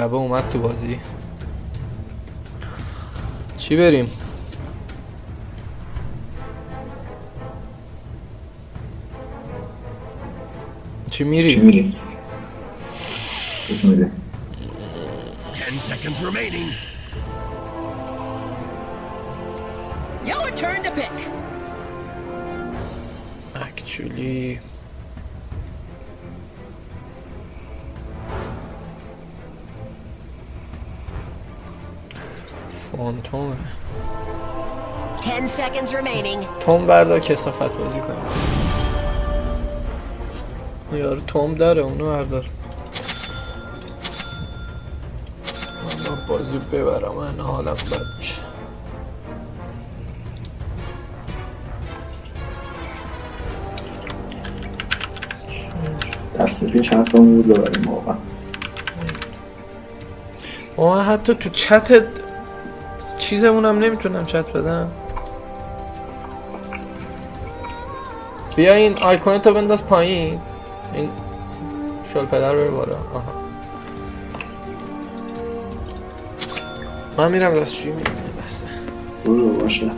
شبه اومد تو بازی. چی بریم؟ چی میری؟ 10 seconds remaining. Your turn to pick. Actually فانتومه. 10 seconds remaining. توم بردار کثافت بازی کنیم. یارو توم داره اونو بردار. من بازی ببرم من حالم بد میشه. دست پیش حرفمون بود ببریم واقعا. من حتی تو چت چیزمونم نمیتونم چت بدم. بیا این آیکونتو بنداز پایین. این شل پدر بره بالا. آها. من میرم دستشویی میرم بسه. برو باشه.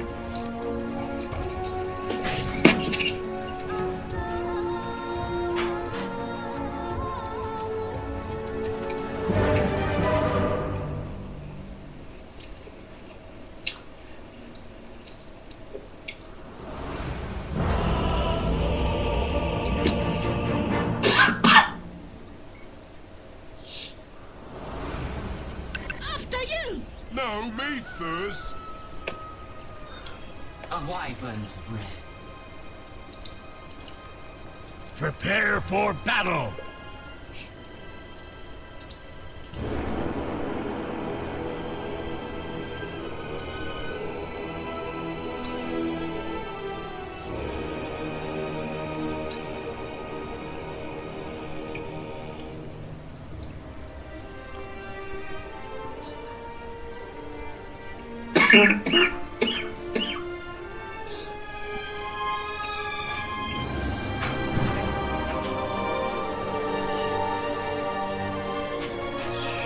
Prepare for battle.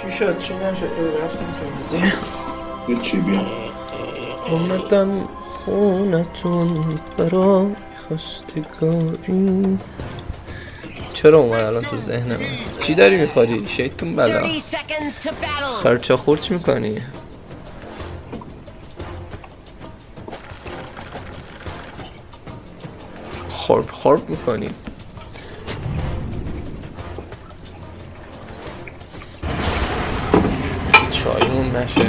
چی شد چی نشد رفتیم تو بازی. هیچی بیا اومدم خونتون برای خواستگاری. چرا اومد الان تو ذهن من؟ چی داری میخوری؟ شیطون بلا 30 seconds to battle. خرچا خورچ میکنی؟ خورب میکنی؟ چایمون نشه.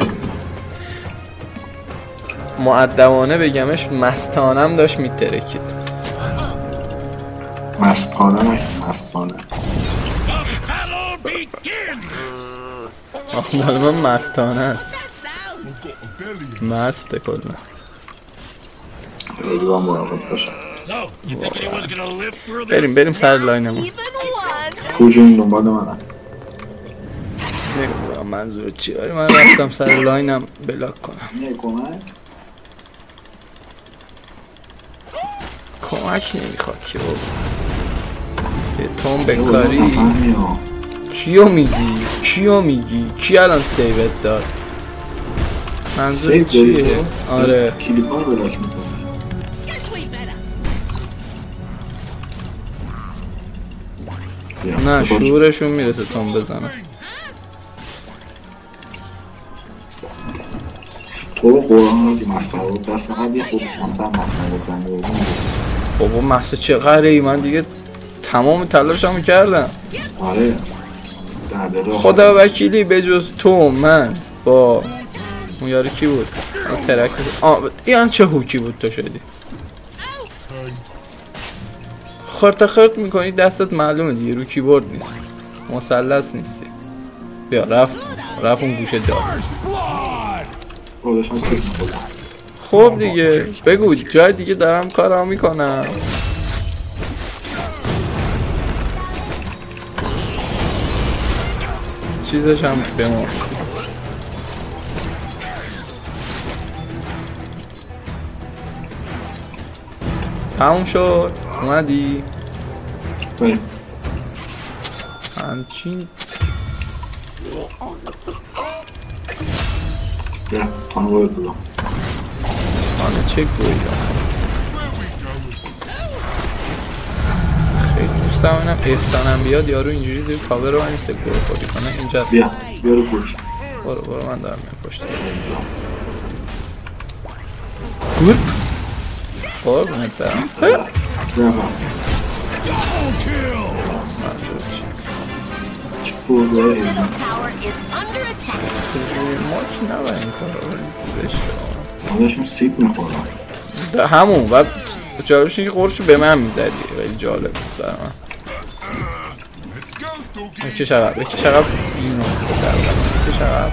مؤدبانه بگمش مستانم داشت میترکید. مستانه نیست مستانه. Battle begins. آخ مال من مستانه است. مسته کلا. خیلی با مراقب باشم. So, you thinking he was gonna live through this? بریم سر لاینمون. کجا این دنبال منم. نمیدونم منظور چی داری. من رفتم سر لاینم بلاک کنم. نه کمک نمیخواد که بابا. به توم بکاری. کیو میگی؟ کی الان سیوت داد؟ منظور چیه؟ آره کلیپ ها رو بلاک میکنه. نه شعورشون میرسه توم بزنم. تو رو قرآن رو مسخره بود. دست قبلی خود کمتر مسخره بزنی. بابا محصه چقدره ای؟ من دیگه تمام تلاشمو کردم. آره خدا وکیلی به جز تو من با اون یارو کی بود؟ ترک این چه هوکی بود تو شدی؟ خرت میکنی دستت معلومه دیگه رو کیبورد نیست. مثلث نیستی. بیا رفت اون گوشه دار. خب دیگه بگو جای دیگه دارم کارا میکنم. چیزش هم بمون. تموم شد. اومدی؟ همچین بیا خانه باید بودم خانه چه گویی خیلی دوست دارم اینم استانم بیاد یارو اینجوری زیر کاور رو من نیسته گوه خودی کنه اینجاست. بیا رو پشت برو من دارم این پشت گورپ قربونت برم بیا Middle tower is under attack. ما که نباید این کار رو بشه من داشتم سیب میخورم همون و جالبش اینکه قرشو به من میزدی خیلی جالب بود برای من بکش عقب اینو بکش عقب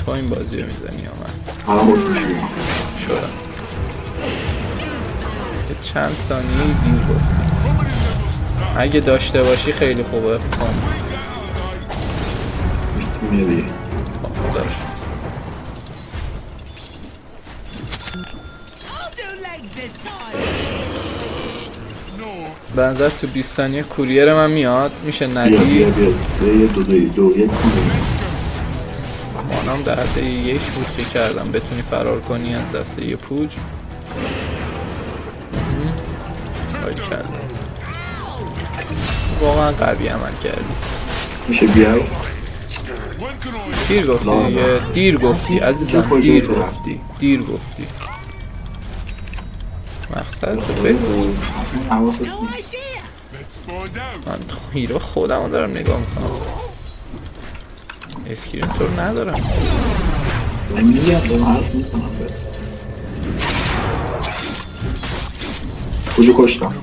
تو این بازی رو میزنی یا من الان بود میشیم شدم چند ثانیه دیر بود اگه داشته باشی خیلی خوبه بیست میه دیگه خداش بنظر تو 20 ثانیه کوریر من میاد میشه ندی بیا دو یک مانم در حد یک بود که کردم بتونی فرار کنی از دسته یه پوج کاری کردم واقعا قوی عمل کردی میشه بیای دیر گفتی عزیزم دیر گفتی مقصد تو بگو حواست من هیرو خودم رو دارم نگاه میکنم اسکرین تو رو ندارم من میگم دارم حرف میزنم کجا کشتم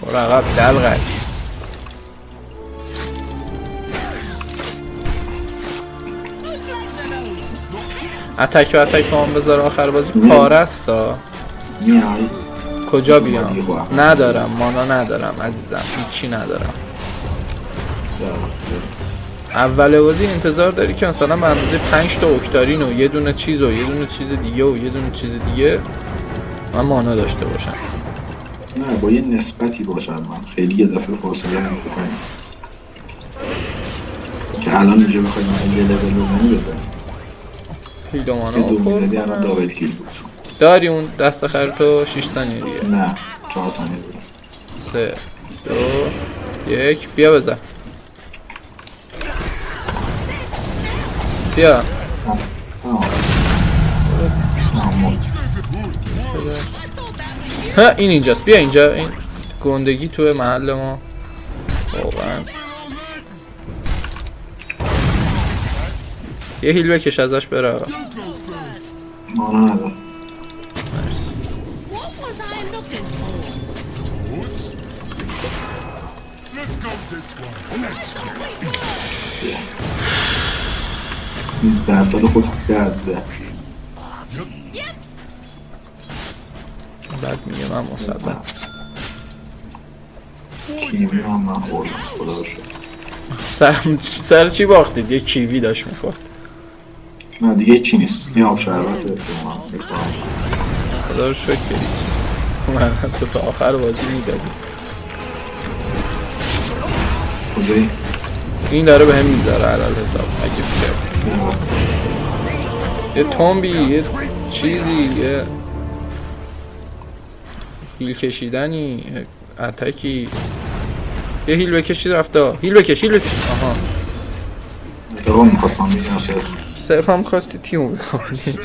برو عقب دلغک اتک با هم بذار آخر بازی پاره است ها میای کجا بیام ندارم مانا ندارم عزیزم هیچی ندارم اول بازی انتظار داری که مثلا به اندازه 5 تا اکتارین و یه دونه چیز و یه دونه چیز دیگه و یه دونه چیز دیگه من مانا داشته باشم نه با یه نسبتی باشم من خیلی یه دفعه فاصله نمیکنم که الان اینجا بخواید من یه لول رو بزنی هیلو مانا که دو میزدی الان دابل کیل بود داری اون دست آخر تو 6 ثانیه دیگه نه 4 ثانیه بود 3 2 1 بیا بزن بیا ها این اینجاست بیا اینجا این گندگی توی محل ما واقعا یه هیل بکش ازش بره مانا ندار در سال خود درده بعد میگه من مصدق کیوی هم من خوردم خدا رو شد سر چی باختید؟ یه کیوی داشت میخورد نه دیگه چی نیست این آب شربت من میخواهم خدا رو شکر من تو تا آخر بازی میدادی کجایی؟ این داره به هم میذاره علال حساب اگه بشه یه تنبی یه چیزی یه هیل کشیدنی اتکی یه هیل بکشید رفته هیل بکش آها دقا میخواستم بگم صرف هم خواستی تیمو بکنی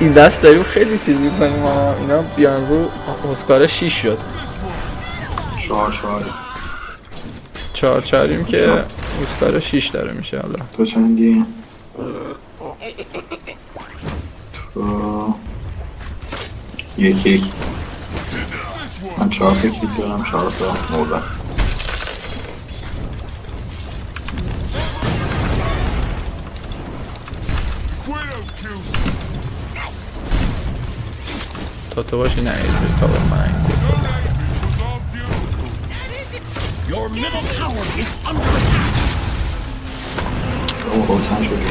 این دست داریم خیلی چیزی کنیم اینا بیان رو اسکار 6 شد 4 که اسکار 6 داره میشه حالا تو چندی؟ تو یک من 4 تا کیل دارم 4 تا مردم تو باشی نه ایزی تا به من Your middle tower is under attack. اون روشن شد دیگه.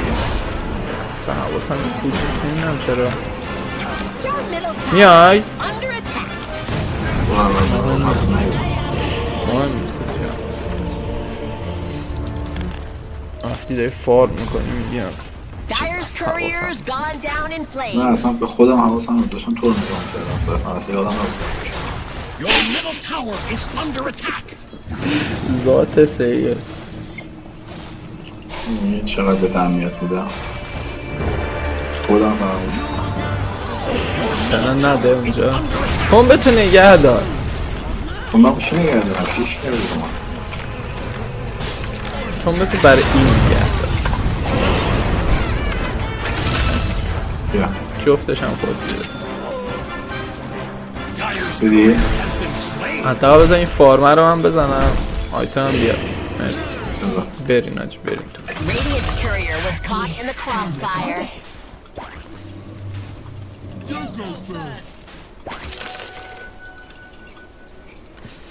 اصلا حواسم کوچیک نمیدونم چرا Your middle tower میای؟ is under attack. مهم نیست رفتی داری فارم میکنی میگیم Dyer's courier's gone down in نه اصلا flames. به خودم حواسم رو داشتم تو رو نگاه می‌کردم. اصلا یادم نبود. Your middle tower is under attack. ذات سیه این چقدر به اهمیت میدم. خودم فراموش چرا نده اونجا کن بتونه نگه دار خب من چی نگه دارم؟ 6 کرده من. کن بتونه برای این نگه دار بیا جفتش هم خود بیده Dyer's دیدی؟ has been slain. حتی بزن این فارمه رو هم بزنم آیتم هم بیاد مرسی بذار. برین آج برین تو Radiant's courier was caught in the crossfire.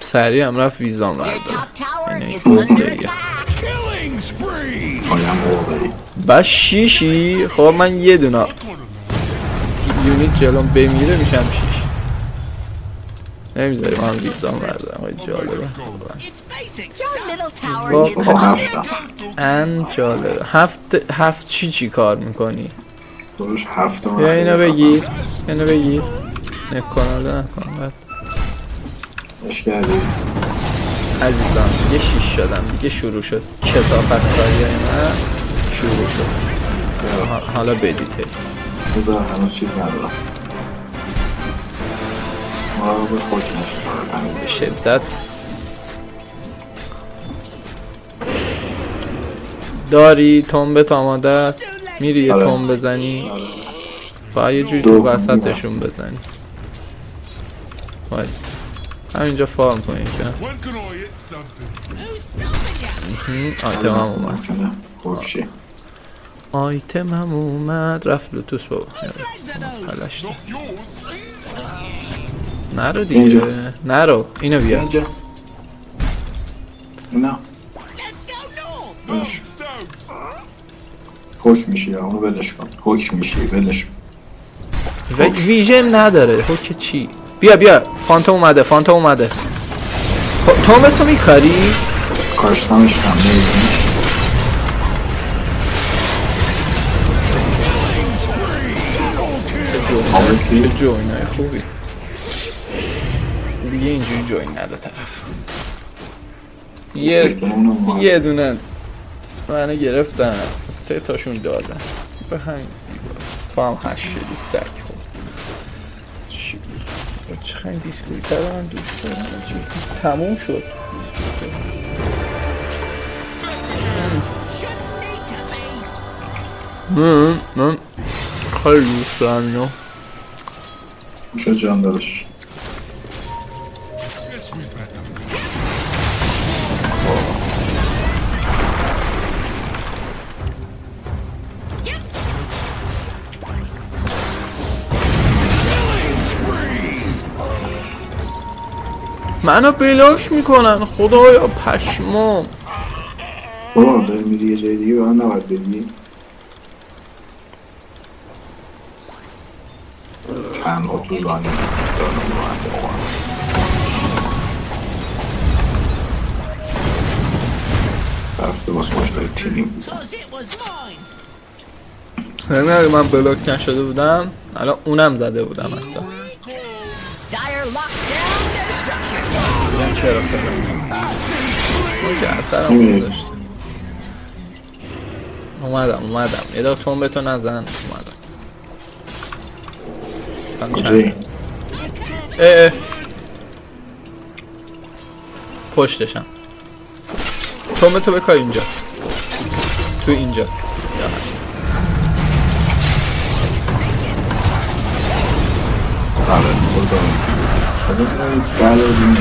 سریع هم رفت ویزام Your بردار top tower Any is cool under idea. attack. Killing spree. پایم واقعی. بس شیشی خب من یه دونه یونیت جلوم بمیره میشم شیش نمیذاری من ویزام بردارم خیلی جالبه Your middle tower Well, is خب under هفتم. attack. ان جالبه هفت چی کار میکنی درش هفتم. بیا اینو بگیر اینو بگیر نکناله نکن بعد اش کردی؟ عزیزان دیگه شیش شدم دیگه شروع شد کثافت کاری من شروع شد حالا بدیته بذار هنوز چیز ندارم. مراقب خود نشد. به شدت داری تنبت آماده است میری یه آره. تنب بزنی باید یه جوری دو. تو وسطشون بزنی وایس همینجا فارم کنی که When can I hit something? آیتم هم اومد ممکنه خوکشی. آیتم هم اومد رفت لوتوس بابا پلشت Not yours. نرو دیگه اینجا. نرو اینو بیا اینجا. اینا. So, حکم میشی یا اونو ولش کن. حکم میشی ولش کن. ویژن نداره حکم چی بیا فانتوم اومده تومتو میکاری کارشتمش هم نیدیم. چه جوینای خوبی دیگه اینجوری جوین نده طرف یه دونه منو گرفتن 3 تاشون دادن به همین زیبا با هم 8 شدی سک خوب چی چقدر این بیسکویت رو من دوست دارم تموم شد من خیلی دوست دارم اینو چه جان دارش. yes, we better. منو بلاک میکنن خدایا پشمام بابا داری میری یه جای دیگه به من نباید بدی. تنها تو رانی رفته باز مشتری تیمی بزن. نمیدونم من بلاک نشده بودم الان اونم زده بودم حتی Dyer locked down their structures. بگم چرا فلان اون که اثر هم گذاشت اومدم یه دار تون به تو نزن اومدم کجایی؟ اه پشتشم تون به تو بکار اینجا تو اینجا آره بردارم از این کنید برداریم.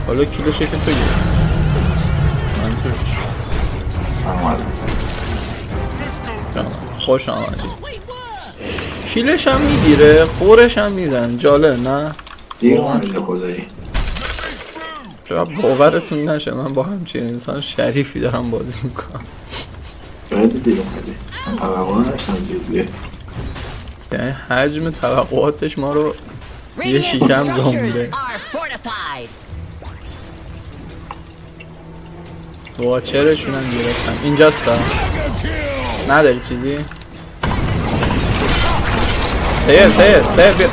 حالا کیلو شکل تو گیر من توش خوش آمدی کیلش هم میگیره خورش هم میزن جالب نه دیگه اون میده کجایی؟ شاید باورتون نشه من با همچین انسان شریفی دارم بازی میکنم. باید دیگه خیلی من توقع نداشتم جدیه. یعنی حجم توقعاتش ما رو یه شیکم زنده. واچرشون هم گرفتم. اینجاست ها نداری چیزی؟ سیر بیا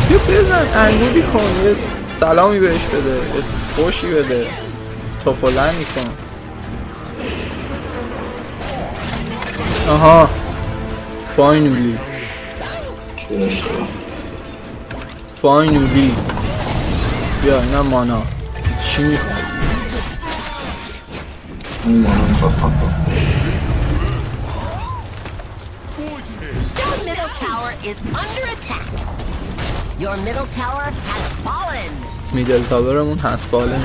بیا بزن انگولی کن یه سلامی بهش بده یه خوشی بده توفلنی کن. آها فاینولی بیا اینا مانا چی میخواد؟ این مانا میخواستم Your middle tower is under attack. Your middle tower has fallen. میدل تاورمون هست بالا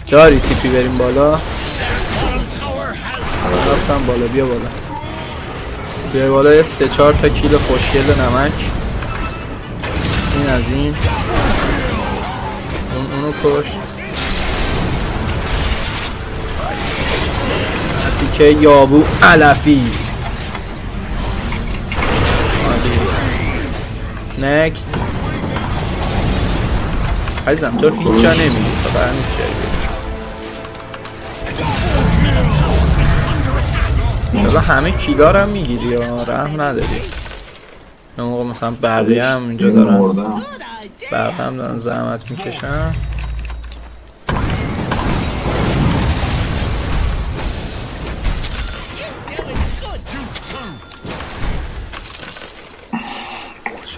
داری تیپی بریم بالا. رفتم بالا بیا بالا یه 3-4 تا کیلو خوشگل نمک. این از این اونو کشت. که یابو علفی نکست عزیزم تو هیچ جا نمیدی تا برمیش شده همه کیلا رو هم میگیری یا رحم نداری. اون موقع مثلا بقیه هم اینجا دارن بقیه هم دارن زحمت میکشن.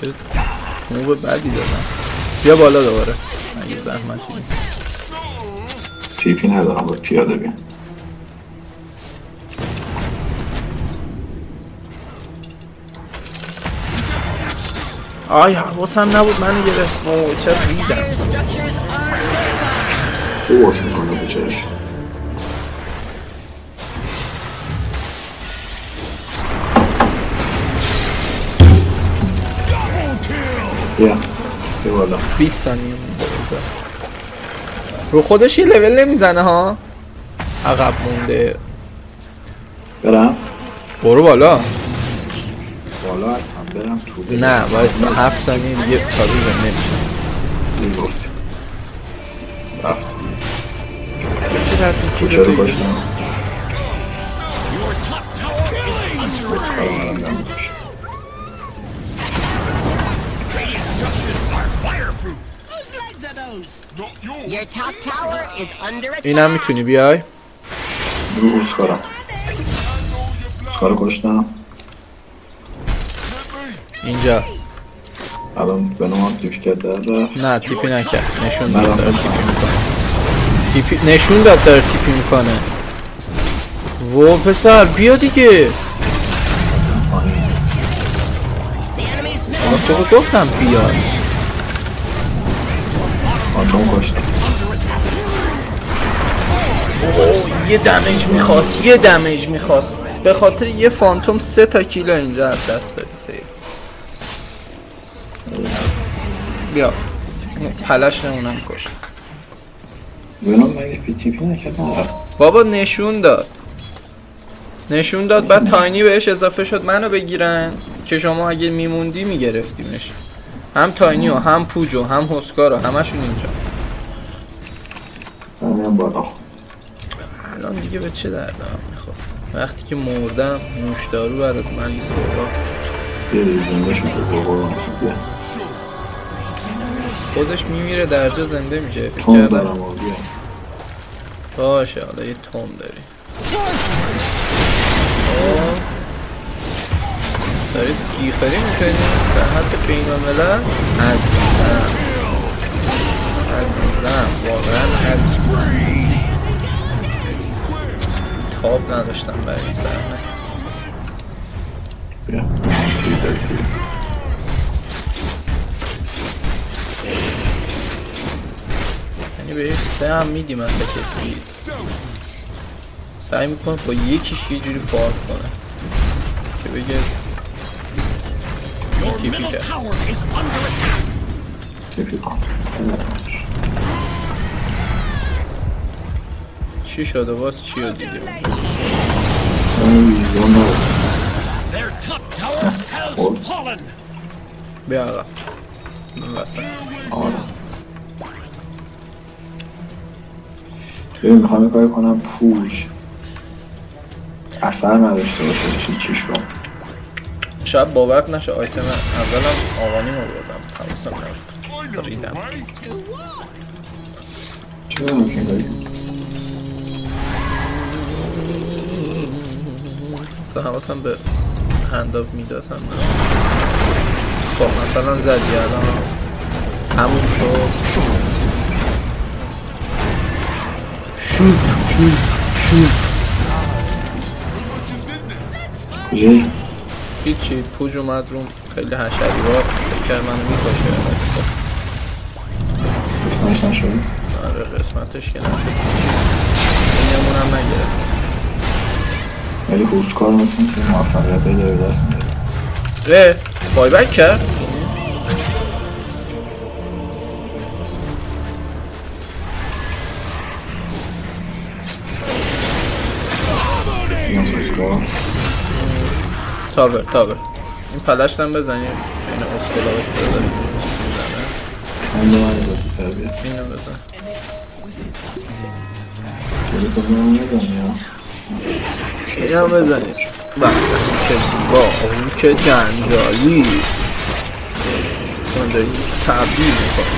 چه موب بدی دادم. بیا بالا دوباره اگه زحمتی تیپی ندارم باید پیاده بیم. حواسم نبود منو گرفت. چه ریدم تو واش میکنه بچهش بیا بالا 20 ثانیه رو خودش یه لول نمیزنه ها. عقب مونده. برم برو بالا هستم برم تو نه وایسا 7 ثانیه دیگه تازه نمیشه. این گفت رفت چه رفتی کجا رو باشتم Your top tower is under attack. Radiant structures are fireproof. Not yours. Your top tower is under attack. اینم میتونی بیای رو اسکارم اسکارو کشتم اینجا. الان به نوعم تیپی کرده نه تیپی نکرد نشون داد داره تیپی میکنه. نشون داد داره تیپی میکنه. و پسر بیا دیگه. تو گفتم بیا. آنتون کشتم یه دمیج میخواست به خاطر یه فانتوم 3 تا کیلو اینجا از دست دادی. سیف بیا پلش نمونم کشت. ونام مگه تیپی نکردم بابا نشون داد بعد تاینی بهش اضافه شد منو بگیرن که شما اگه میموندی میگرفتیمش. هم تاینی و هم پوجو هم هسکارو همشون اینجا. همین بالا الان دیگه به چه دردم میخواد وقتی که مردم نوشدارو برات من یه زنده شد بیا خودش میمیره درجا زنده میشه. تون دارم بیا باشه حالا یه تون داری. دارید گیخاری میکنید در حد بین الملل. عزیزم واقعا خواب نداشتم برای این زحمت. بیا یعنی به 3 هم میدیم از کسی سعی میکنه با یکیش یه جوری پارک کنه که بگه Your middle tower is under attack. تیپی کن چی شده باز چی رو دیدیم Their top tower has fallen. بیا آقا من وسط آره ببین میخوام کاری کنم پوش اثر نداشته باشه چیش رو شاید باور نشه آیتم اولم آوانیم رو بردم حواسم نبود ریدم چه ممکن داری؟ حواسم به هنداف میداسم خب مثلا زدی الان همون شد شوت کجایی؟ هیچی پوج اومد روم خیلی حشری با فکر کرد منو میکشه قسمتش نشد؟ آره قسمتش که نشد اینمونم نگرفت ولی اوسکار مثل که موفقیت داره دست میده بای بک کرد تاور این پلشت هم بزنیم این اسکلا بزنیم اینو بزن این هم بزنیم چه زیبا اون که جنجالی من داریم تبدیل میکنم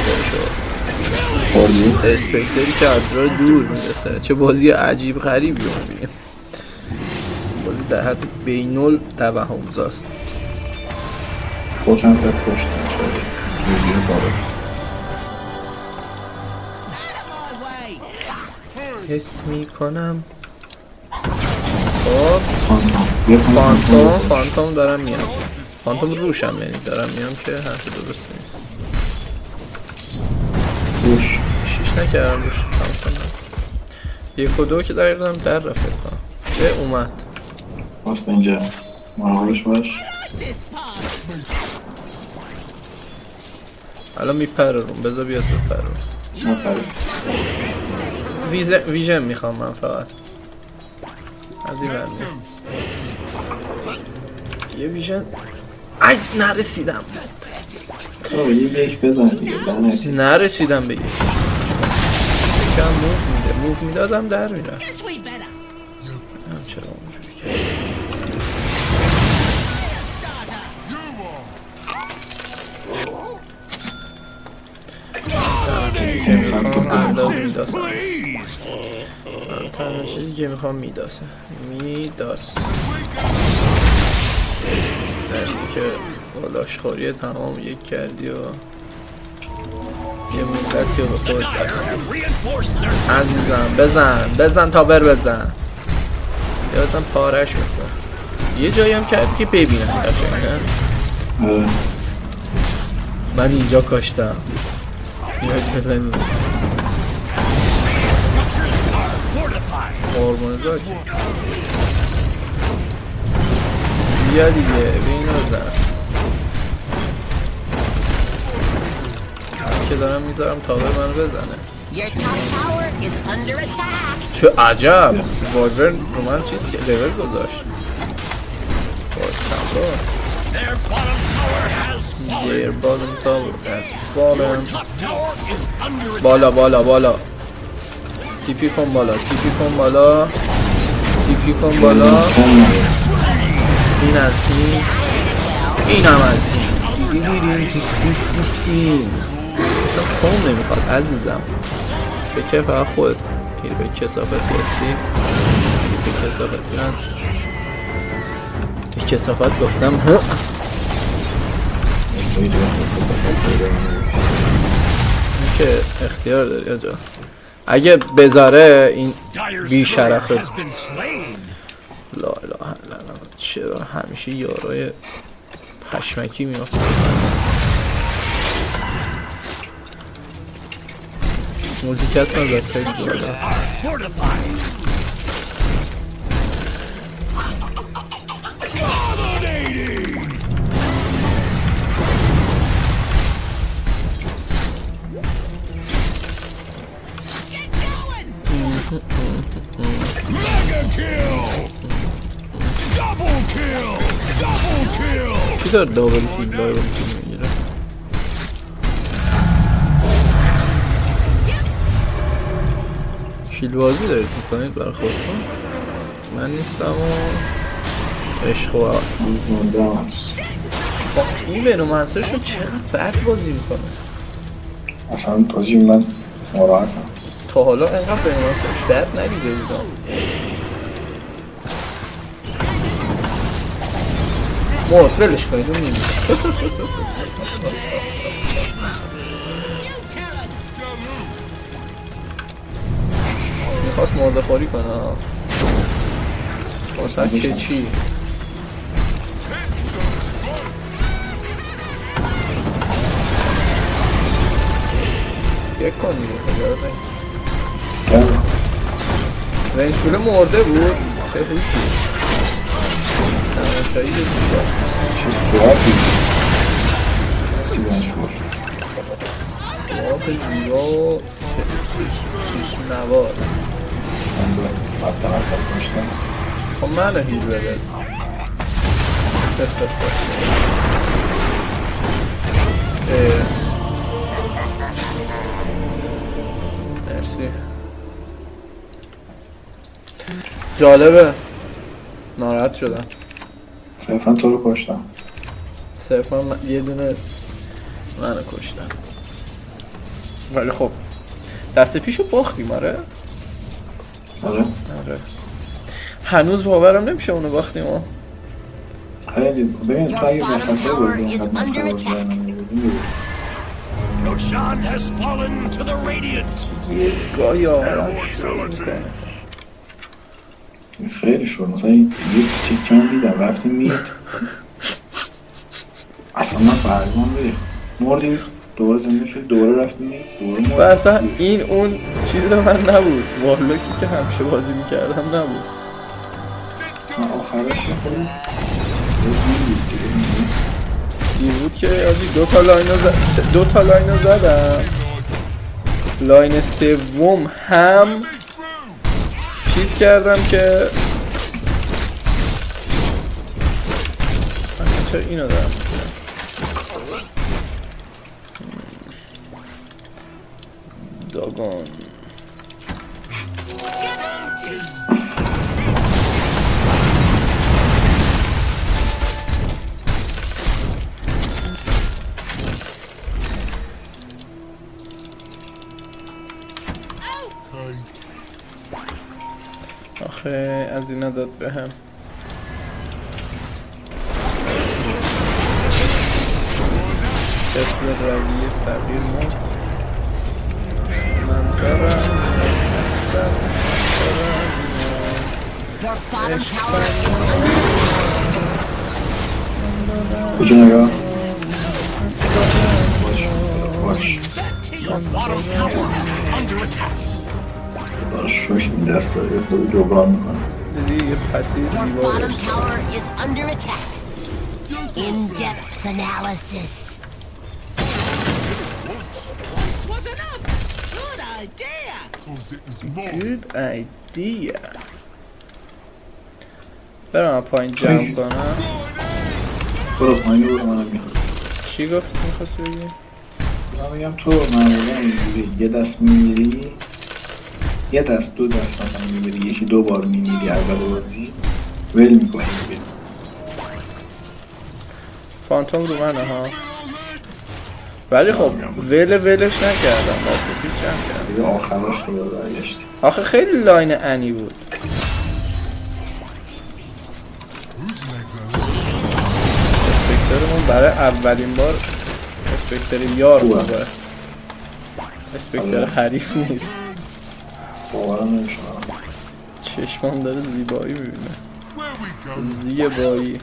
اسپکتری که از را دور میرسه چه بازی عجیب غریبی رو میبینیم بازی در حد بینول توهمزاست خوکم فرد پشت ریزی باره حس میکنم فانتوم دارم میام فانتوم روشم یعنی دارم میام که حرف درست نیست روش شیش نکردم روش یک و دو که دقیقا در رفت کنم چه اومد باست اینجا مراقبش باش الان میپررم بذار بیاد بپررم ویژن میخوام من فقط از این برمی یه ویژن ای نرسیدم یه یک بزن دیگه نرسیدم به یک یکم موف میدادم در میرم هم چرا اونجوری کرد تنها چیزی که میخوام میداسه درستی که لاشخوری تمام یک کردی و یه مدتی رو به خود عزیزم بزن تابر بزن یادم پارش میکنم یه جایی هم کردی که ببینم من اینجا کاشتم نیاز بزنی هورمون زاک بیا دیگه به این بزن که دارم میذارم تابر من بزنه چه عجب وایورن رو من چیز که لیول گذاشت Their bottom tower has fallen. بالا تیپی کن بالا این از این هم از این اصلا کام نمیخواد عزیزم به که فقط خود به کسافت گفتی به کسافت گفتم این که اختیار داری آجا اگه بذاره این بی شرفه لا اله الا الله چرا همیشه یارای پشمکی میافته مولتیکت نزد خیلی بالا کی داره دابل کیل میگیره؟ کیل بازی دارید میکنید برای خودتون؟ من نیستم و عشق و این بینو منصرشون چقدر بد بازی میکنه اصلا تاجی من ناراحتم تا حالا اینقدر بینو منصرش بد ندیده بودم مرد ولش کنید اون نمیده میخواست مرده خوری کنه واسه که چی؟ یک کن میگه خجارت نگه رنشوله مرده بود چه خوشی نمشایی دیگه چه سواتی سی رنشور سوات زیبا و سوس نواز من دو بدتر اصلا کنشتم خب منو هیل بده مرسی جالبه ناراحت شدم صرفا تو رو کشتم صرفا یه دونه منو کشتم ولی خب دست پیشو باختیم آره؟ آره هنوز باورم نمیشه اونو باختیم ها خیلی ببین تو اگه بسنطه بازی اینقدر مسخره بازی نمی‌بودی Roshan has fallen to the Radiant. یه گاهی آرام شروع میکنه خیلی شد مثلا یه چیز چند دیدم رفتیم مید اصلا من برگمان بری مردیم دوباره زنده شد دوباره رفتیم مید دوباره مردیم و اصلا این اون چیز من نبود وارلوکی که همیشه بازی میکردم نبود آخرش خیلی این بود که یادی دو تا لاینو زدم لاین سوم هم چیز کردم که چرا اینو دارم داگون آخه از اینا داد به هم شکل رویه صغیر مرد من دارم Your bottom tower is under attack. کجا نگاه باش Your bottom tower is under attack. باش شوش این دست داری خود جبران میکنه دیدی یه پسیر Your زیبا bottom داشت tower is under attack. In-depth analysis. This was enough. Good idea. Good idea برم پایین جمع کنم برو پایین برو منم میخواد چی گفت میخواست بگی؟ من میگم تو معمولا اینجوری یه دست میمیری یه دست دو دست مثلا میمیری یکی دو بار میمیری اول بازی ول میکنی میبینی فانتوم رو منه ها ولی خب ولش نکردم دست پیش جمع کردم دیگه آخرش رو برگشتی آخه خیلی لاین انی بود اسپکترمون برای اولین بار اسپکتر یار خوبه اسپکتر حریف نیست باورم نمیشه چشمام داره زیبایی میبینه زیبایی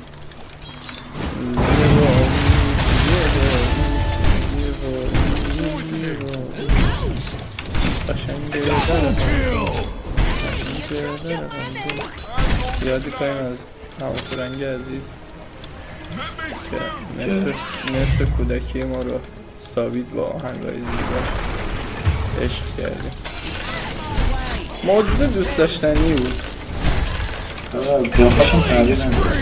یادی کنیم از همون عزیز که نصف کودکی ما رو ثابت با آهنگای زیباش عشق کردیم موجود دوست داشتنی بود قیافشون تغییر نداره.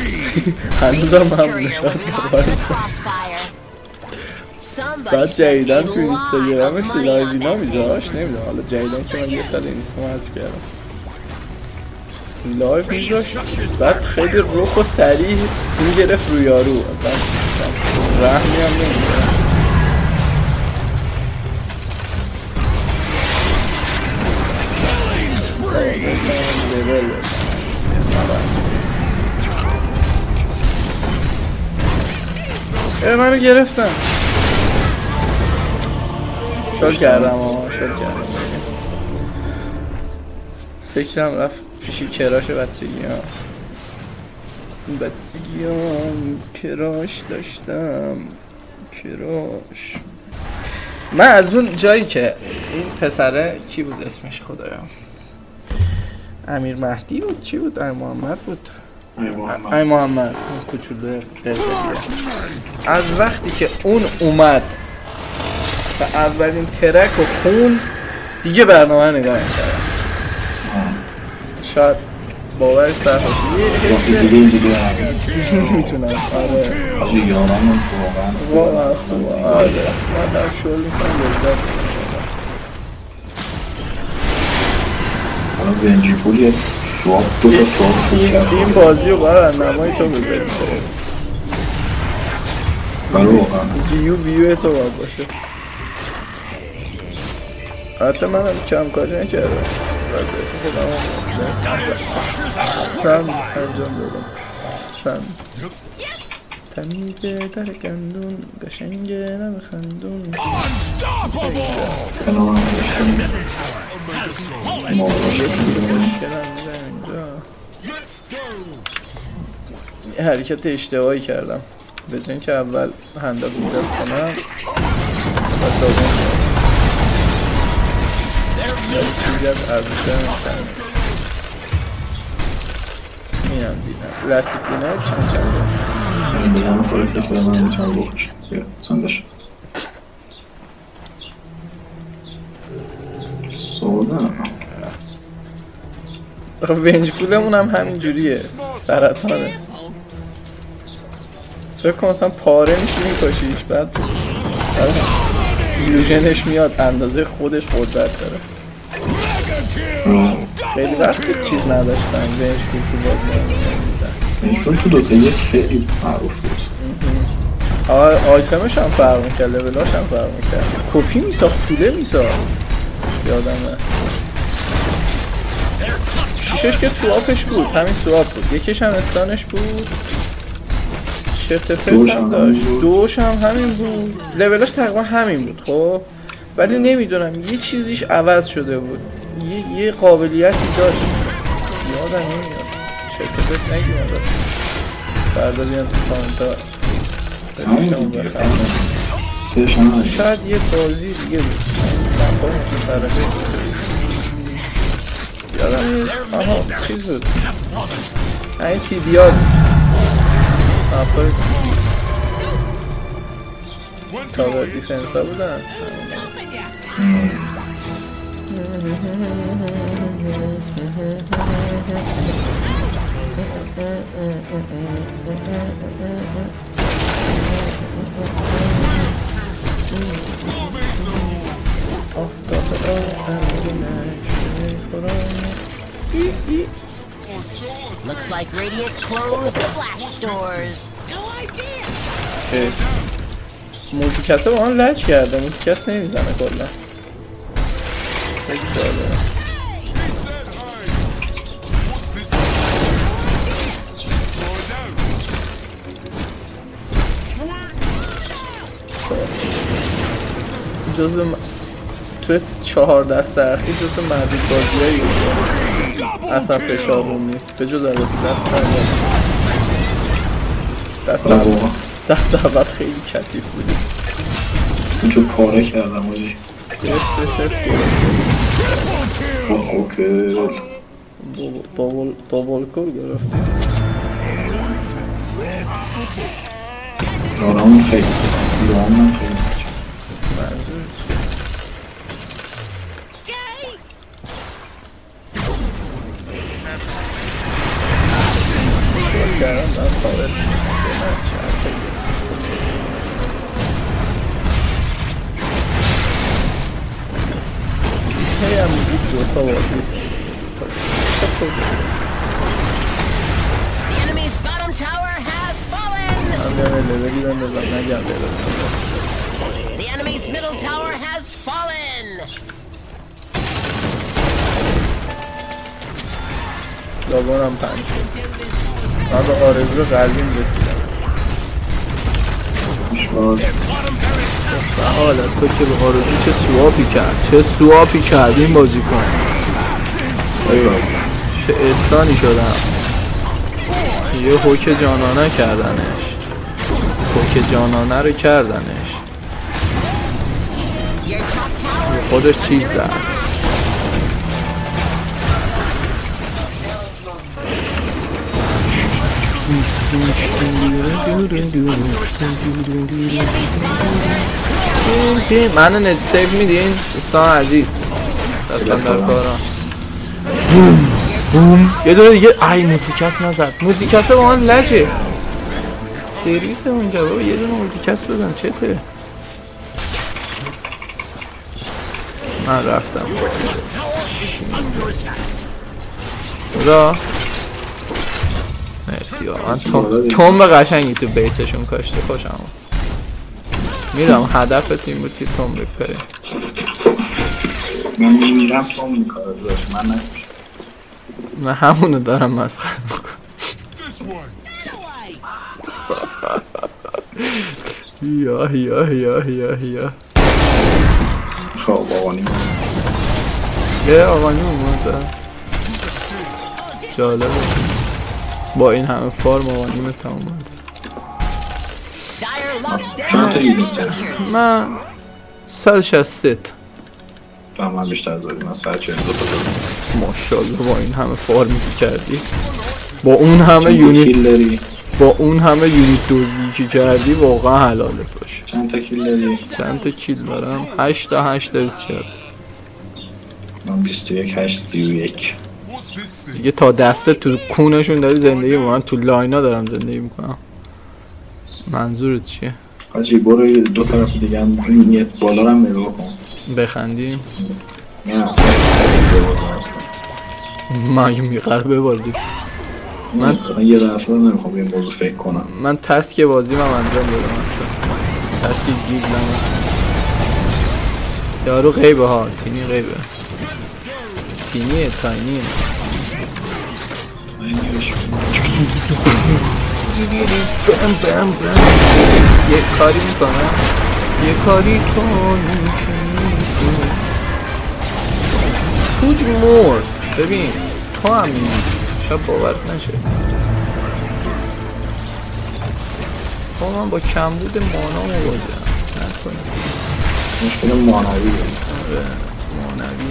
هنوزم This هم courier was caught in the crossfire. Somebody بعد spent جدیدن a تو lot اینستاگرامش of تو money on لایوینا that میذاش thing. نمیدونم حالا جدیدن که من یه سال اینستاگرام حذف کردم لایو میذاش بعد خیلی رخ و سریع میگرفت رو یارو اصلا رحمی هم نمیدونم منو گرفتم شل کردم فکرم رفت پیشی کراش بچگی هم کراش داشتم کراش من از اون جایی که این پسره کی بود اسمش خدایا امیر مهدی بود چی بود امیر محمد بود امیر محمد اون کوچولو قرقریه از وقتی که اون اومد و اولین ترک رو خون دیگه برنامه نگاه نکردم شاید باورش برخواد نمیتونم آره آجی یارمون واقعا خوبه آره من در شل میکنم لذت حالا ونجی پول یه سواب دو تا سواب این بازی رو باید نمایی تو بذاریم برای واقعا ویو تو باید باشه حتی من هم کم کاری نکردم وظیفه خودم چند انجام دادم چند تمیزه در گندون قشنگه نمیخندون کنار هم داشتیم یه حرکت اشتباهی کردم به جای اینکه اول هنده بود دست کنم و دادم چیزی از ارزشه نمیکنم اینم دیدم رسید دینه چند این بزنم خواهی فکر من چند بخش بیا سندش سودا ونج فولمون هم همین جوریه سرطانه فکر کنم مثلا پاره میشی میکشیش بعد ایلوژنش میاد اندازه خودش قدرت داره خیلی وقتی چیز نداشتن ونج فول تو بازی نمیدن چون تو دوتا یک خیلی معروف بود آیتمش هم فرق میکرد لولاش هم فرق میکرد کپی میساخت طوله میساخت یادمه شیشش که سوابش بود همین سواب بود یکیش هم استانش بود شفت فلت هم داشت دوش هم همین بود لولاش تقریبا همین بود خب ولی نمیدونم یه چیزیش عوض شده بود یه قابلیتی داشت یادم نمیاد شفت فلت نگیم ازش فردا بیان تو کامنتا بریشتمون بخرم شاید یه بازی دیگه بود نمبا متفرقه یادم نیست آها چیز بود این تی بیاد نمبا تاور دیفنس ها بودن Looks like Radiant closed the flash doors. No idea. مولتیکسه با من لج کرده مولتیکس نمیزنه کلا خیلی جالبه جزو تو 4 دست اخیر جزو معدود بازی هایی اصلا فشار روم نیست به جز البته دست اول خیلی کثیف بودی اونجا پاره کردم آجی سفت اوکی دوبل کل گرفتی یارمون خیلی یارمون خیلی منظور کردم من خواهد هی هم میگید دوتا بازی The enemy's bottom tower has fallen. من بیانه لبلیدم بزن نگم لبلیدم The enemy's middle tower has fallen. دابارم پنج شد من به آرزو قلبیم رسیدم حالا تو که به آرزو چه سواپی کرد این بازی کن چه استانی شدم یه حک جانانه کردنش حک جانانه رو کردنش خودش چیز زد منو نت سیف میدین دوستان عزیز دستان در کارم یه دونه دیگه ای موتیکس نزد موتیکس با من لجه سرویس اونجا بابا یه دونه موتیکس بزن چته من رفتم خدا مرسی من توم قشنگی تو بیسشون کاشته خوشم میرم هدف این بود که توم بپره من میرم توم میکاره داشت من همونو دارم مسخره میکنم یا خب آقانی یه آقانی اومد جالبه با این همه فارم آقانیمه تمام چند تا یونیت چند؟ من 163 من بیشتر از داریم من 142 تا داریم ماشالله با این همه فارمی که کردی با اون همه یونیت دوزی که کردی واقعا حلاله باشه چند تا کیل داری؟ چند تا کیل دارم 8 تا 8 تا کرد من 21 8 31 دیگه تا دسته تو کونشون داری زندگی با من تو لاینا دارم زندگی میکنم منظورت چیه؟ حاجی برو دو طرف دیگه هم نیت بالا رو هم نگاه کن بخندیم؟ نه من یه میقر ببازی من یه درصد نمیخوام به این موضوع فکر کنم من تسک بازی من انجام دادم تسک گیگلم یارو غیبه ها تینی غیبه تینیه تاینیه یه کاری میکنم یه کاری کن توج مرد ببین تو هم میدی شاید باورت نشه تو من با کمبود مانا مواجهم نکنم مشکل مانوی مانوی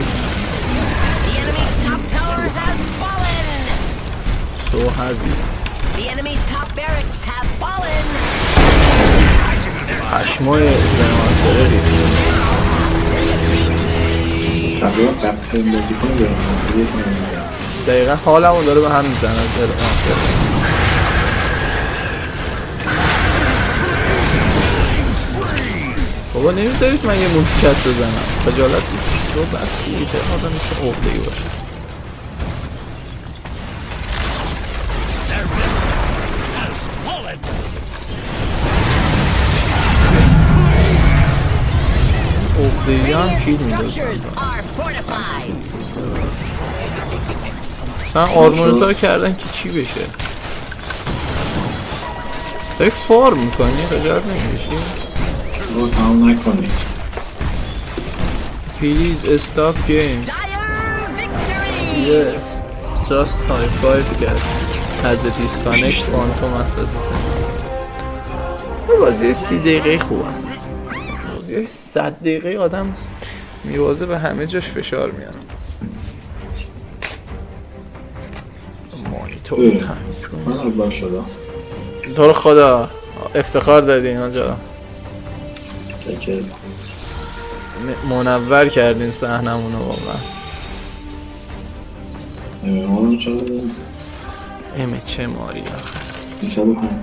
The enemy's top tower has fallen. So heavy. The enemy's top barracks have fallen. پشمای زنوانسره تقریبا قبل بازی کنه برم دقیقا حالمون داره به هم میزنه بابا نمیذارید من یه موتیکس بزنم خجالت میکشید تو بس دیگه آدم میشه عقده‌ای باشه عقده‌ای هم کیل میدازن مثلا آرمونتا کردن که چی بشه داری فارم میکنی خجالت نمیکشی رو تمام نکنی Please stop game. Yes. Just high five guys. As a disconnect quantum asset. بازی 30 دقیقه خوبه. بازی 100 دقیقه آدم میوازه به همه جاش فشار میاره. مانیتور تمیز کن. من اول شدم. تو رو خدا افتخار دادین آنجا. که منور کردین صحنمونو واقعا. نمیدونم چرا چه ماری آخه 305